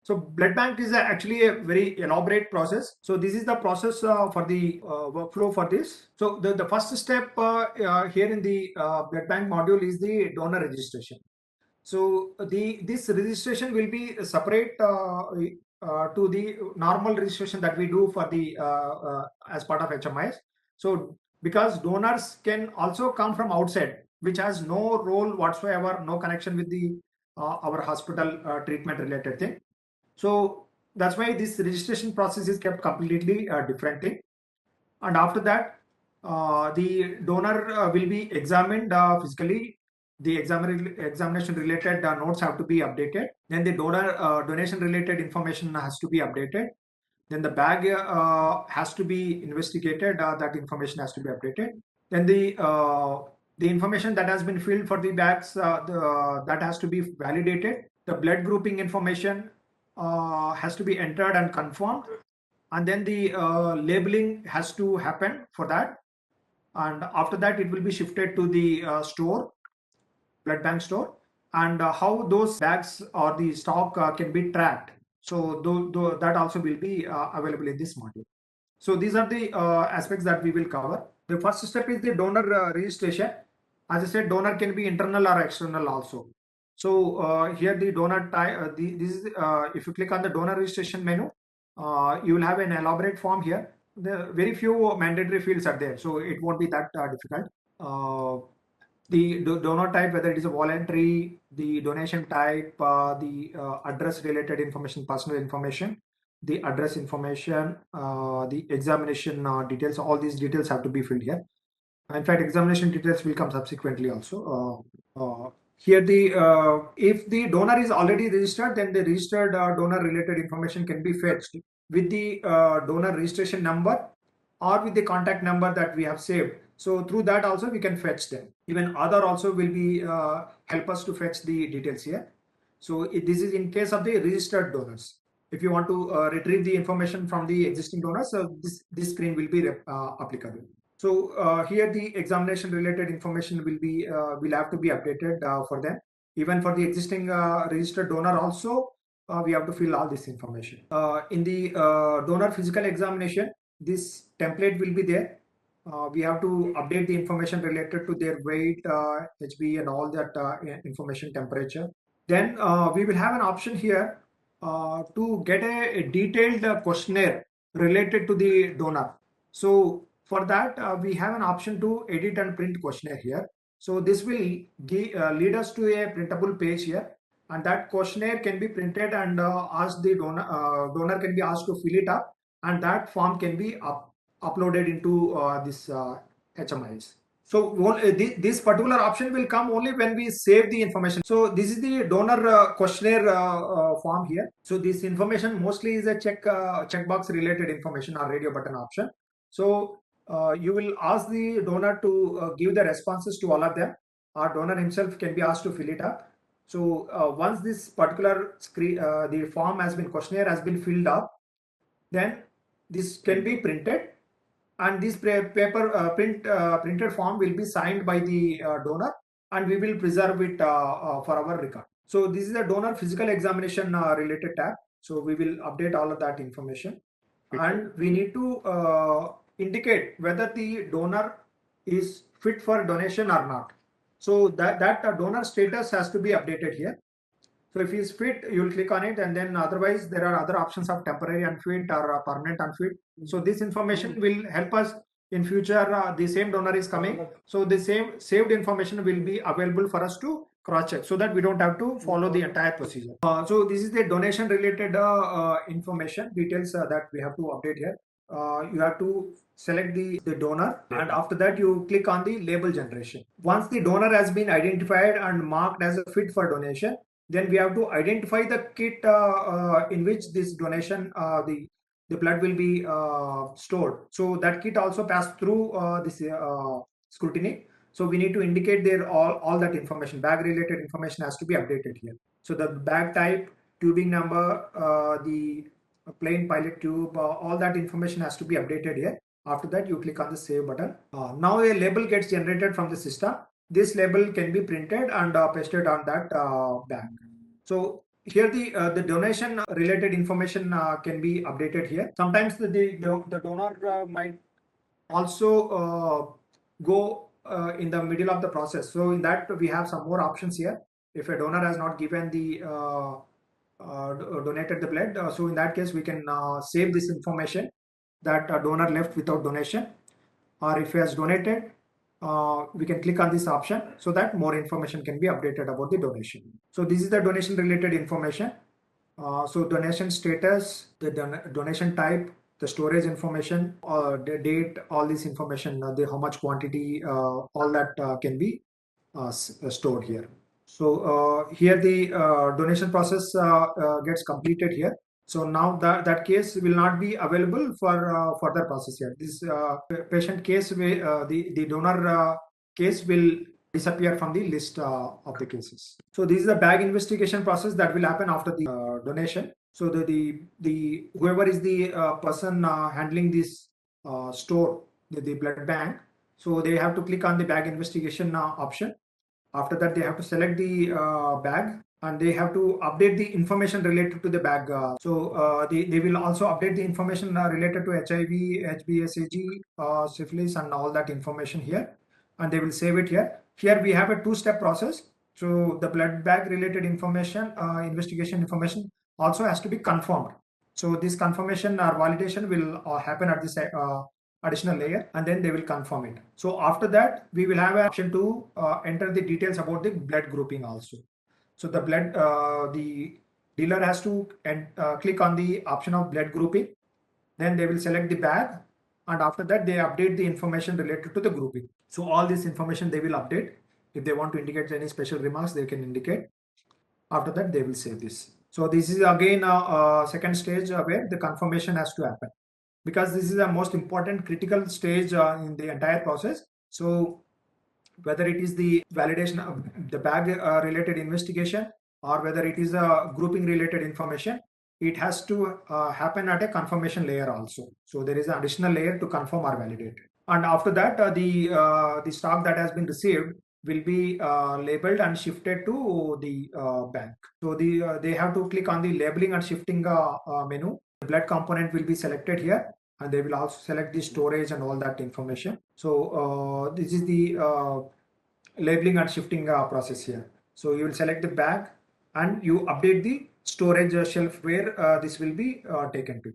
So blood bank is actually a very elaborate process. So this is the process for the workflow for this. So the first step here in the blood bank module is the donor registration. So this registration will be separate to the normal registration that we do for the as part of HMIs. So because donors can also come from outside, which has no role whatsoever, no connection with the our hospital treatment related thing. So that's why this registration process is kept completely different thing. And after that, the donor will be examined physically. The examination related notes have to be updated. Then the donation related information has to be updated. Then the bag has to be investigated. That information has to be updated. Then the information that has been filled for the bags that has to be validated. The blood grouping information has to be entered and confirmed, and then the labeling has to happen for that, and after that it will be shifted to the store, blood bank store, and how those bags or the stock can be tracked. So that also will be available in this module. So these are the aspects that we will cover. The first step is the donor registration. As I said, donor can be internal or external also. So here the donor type, this is, if you click on the donor registration menu, you will have an elaborate form here. The very few mandatory fields are there, so it won't be that difficult. The donor type, whether it is a voluntary, the donation type, the address related information, personal information, the address information, the examination details, all these details have to be filled here. In fact, examination details will come subsequently also. Here if the donor is already registered, then the registered donor related information can be fetched with the donor registration number or with the contact number that we have saved. So through that also we can fetch them. Even other also will be help us to fetch the details here. So this is in case of the registered donors. If you want to retrieve the information from the existing donors, so this screen will be applicable. So here the examination related information will have to be updated for them. Even for the existing registered donor also, we have to fill all this information. In the donor physical examination, this template will be there. We have to update the information related to their weight, HB, and all that information, temperature. Then we will have an option here to get a detailed questionnaire related to the donor. So for that, we have an option to edit and print questionnaire here. So this will lead us to a printable page here, and that questionnaire can be printed and ask the donor can be asked to fill it up, and that form can be uploaded into this HMIs. So this particular option will come only when we save the information. So this is the donor questionnaire form here. So this information mostly is a checkbox related information or radio button option. So you will ask the donor to give the responses to all of them. Our donor himself can be asked to fill it up. So once this particular screen, the form has been questionnaire has been filled up, then this can be printed, and this printed form will be signed by the donor, and we will preserve it for our record. So this is a donor physical examination related tab. So we will update all of that information, and we need to indicate whether the donor is fit for donation or not. So that donor status has to be updated here. So if he is fit, you will click on it, and then otherwise there are other options of temporary unfit or permanent unfit. So this information will help us in future. The same donor is coming, so the same saved information will be available for us to cross check, so that we don't have to follow the entire procedure. So this is the donation related information details that we have to update here. You have to select the donor, and after that you click on the label generation. Once the donor has been identified and marked as a fit for donation, then we have to identify the kit in which this donation, the blood will be stored. So that kit also passed through this scrutiny. So we need to indicate there all that information. Bag related information has to be updated here. So the bag type, tubing number, the plain pilot tube, all that information has to be updated here. After that, you click on the save button. Now a label gets generated from the system. This label can be printed and pasted on that bag. So here the donation related information can be updated here. Sometimes the donor might also go in the middle of the process. So in that we have some more options here. If a donor has not given the donated the blood, so in that case we can save this information that a donor left without donation, or if he has donated, we can click on this option so that more information can be updated about the donation. So this is the donation related information. So donation status, the donation type, the storage information, the date, all this information, the how much quantity, all that can be stored here. So here the donation process gets completed here. So now that case will not be available for further process here. This patient case, the donor case will disappear from the list of the cases. So this is the bag investigation process that will happen after the donation. So the whoever is the person handling this store, the blood bank, so they have to click on the bag investigation option. After that, they have to select the bag and they have to update the information related to the bag. They will also update the information related to HIV, HBsAg, syphilis, and all that information here. And they will save it here. Here we have a two-step process. So the blood bag related information, investigation information also has to be confirmed. So this confirmation or validation will happen at this additional layer, and then they will confirm it. So after that, we will have an option to enter the details about the blood grouping also. So the dealer has to click on the option of blood grouping. Then they will select the bag, and after that they update the information related to the grouping. So all this information they will update. If they want to indicate any special remarks, they can indicate. After that, they will save this. So this is again a second stage where the confirmation has to happen, because this is the most important critical stage in the entire process. So whether it is the validation of the bag related investigation, or whether it is a grouping related information, it has to happen at a confirmation layer also. So there is an additional layer to confirm or validate. And after that, the stock that has been received will be labeled and shifted to the bank. So they have to click on the labeling and shifting menu. The blood component will be selected here, and they will also select the storage and all that information. So this is the labeling and shifting process here. So you will select the bag and you update the storage shelf where this will be taken to.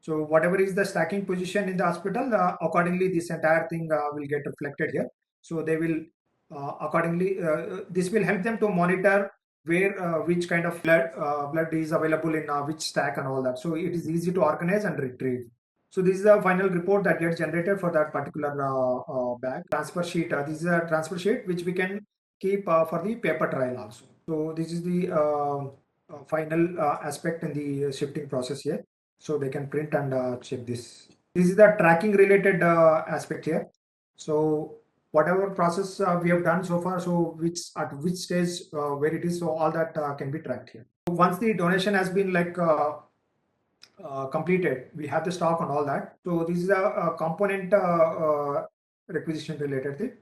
So whatever is the stacking position in the hospital, accordingly this entire thing will get reflected here. So they will accordingly, this will help them to monitor where which kind of blood is available in which stack and all that. So it is easy to organize and retrieve. So this is the final report that gets generated for that particular bag. Transfer sheet. This is a transfer sheet which we can keep for the paper trail also. So this is the final aspect in the shifting process here. So they can print and check this. This is the tracking related aspect here. So whatever process we have done so far, so at which stage where it is, so all that can be tracked here. So once the donation has been like completed, we have the stock and all that. So this is a component requisition related thing.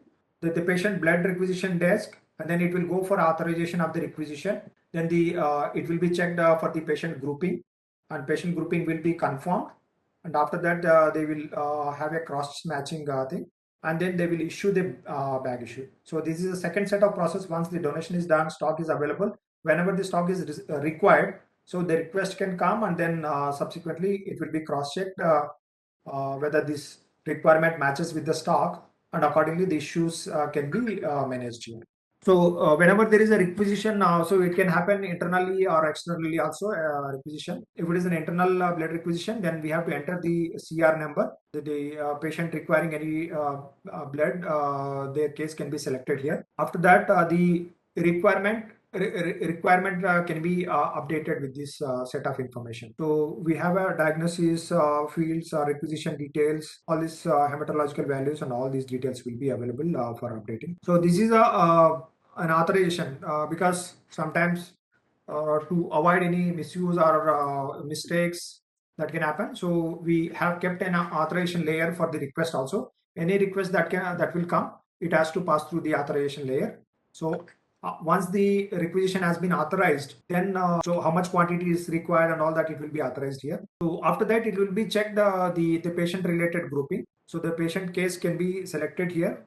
The patient blood requisition desk, and then it will go for authorization of the requisition. Then it will be checked for the patient grouping, and patient grouping will be confirmed. And after that, they will have a cross matching thing, and then they will issue the bag issue. So this is the second set of process. Once the donation is done, stock is available. Whenever the stock is required, so the request can come, and then subsequently it will be cross-checked whether this requirement matches with the stock, and accordingly the issues can be managed here. So whenever there is a requisition, so it can happen internally or externally also requisition. If it is an internal blood requisition, then we have to enter the CR number. The patient requiring any blood, their case can be selected here. After that, the requirement can be updated with this set of information. So we have a diagnosis fields, requisition details, all these hematological values, and all these details will be available for updating. So this is an authorization because sometimes to avoid any misuse or mistakes that can happen, so we have kept an authorization layer for the request also. Any request that will come, it has to pass through the authorization layer. So once the requisition has been authorized, then so how much quantity is required and all that, it will be authorized here. So after that, it will be checked the patient related grouping. So the patient case can be selected here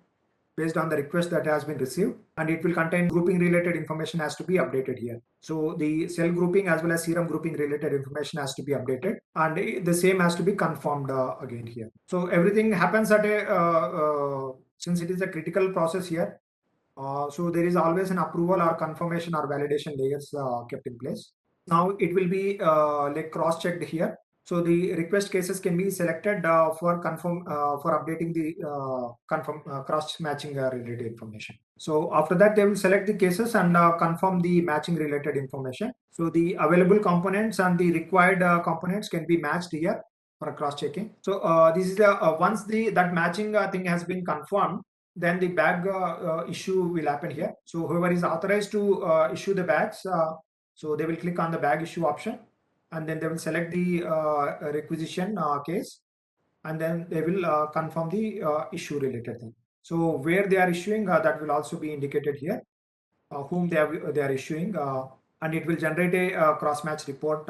based on the request that has been received, and it will contain grouping related information has to be updated here. So the cell grouping as well as serum grouping related information has to be updated, and the same has to be confirmed again here. So everything happens at a since it is a critical process here, so there is always an approval or confirmation or validation layers kept in place. Now it will be like cross-checked here. So the request cases can be selected for updating the confirm cross-matching related information. So after that, they will select the cases and confirm the matching related information. So the available components and the required components can be matched here for cross-checking. So this is once that matching thing has been confirmed, then the bag issue will happen here. So whoever is authorized to issue the bags, so they will click on the bag issue option, and then they will select the requisition case, and then they will confirm the issue related thing. So where they are issuing, that will also be indicated here, whom they are issuing, and it will generate a cross match report.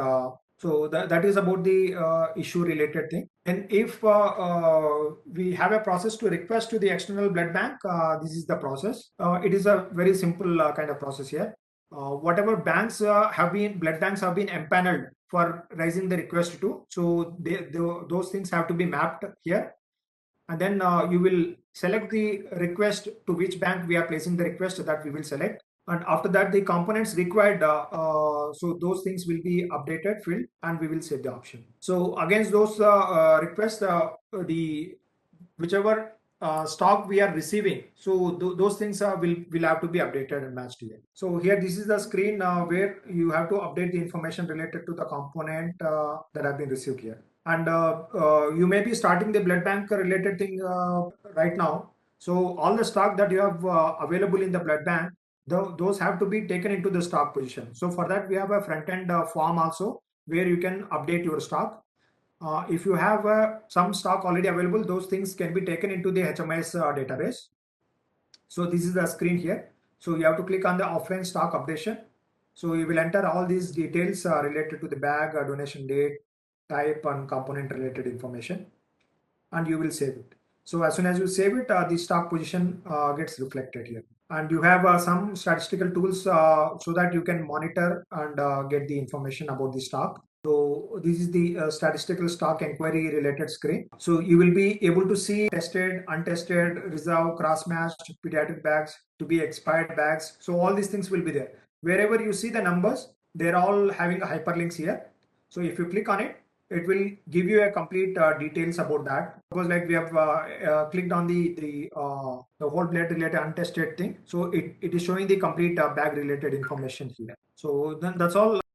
So that is about the issue related thing. And if we have a process to request to the external blood bank, this is the process. It is a very simple kind of process here. Whatever banks blood banks have been empaneled for raising the request to, so those things have to be mapped here. And then you will select the request to which bank we are placing the request, that we will select. And after that, the components required, so those things will be updated, filled, and we will set the option. So against those requests, the whichever stock we are receiving, so those things will have to be updated and matched here. So here, this is the screen where you have to update the information related to the component that have been received here. And you may be starting the blood bank related thing right now. So all the stock that you have available in the blood bank, those have to be taken into the stock position. So for that, we have a front end form also, where you can update your stock. If you have some stock already available, those things can be taken into the HMIS database. So this is the screen here. So you have to click on the offline stock updation. So you will enter all these details related to the bag, donation date, type, and component related information, and you will save it. So as soon as you save it, the stock position gets reflected here. And you have some statistical tools so that you can monitor and get the information about the stock. So this is the statistical stock inquiry related screen. So you will be able to see tested, untested, reserve, cross-matched, pediatric bags, to be expired bags. So all these things will be there. Wherever you see the numbers, they're all having a hyperlinks here. So if you click on it, it will give you a complete details about that. Suppose like we have clicked on the whole blood related untested thing. So it is showing the complete bag related information here. So then that's all.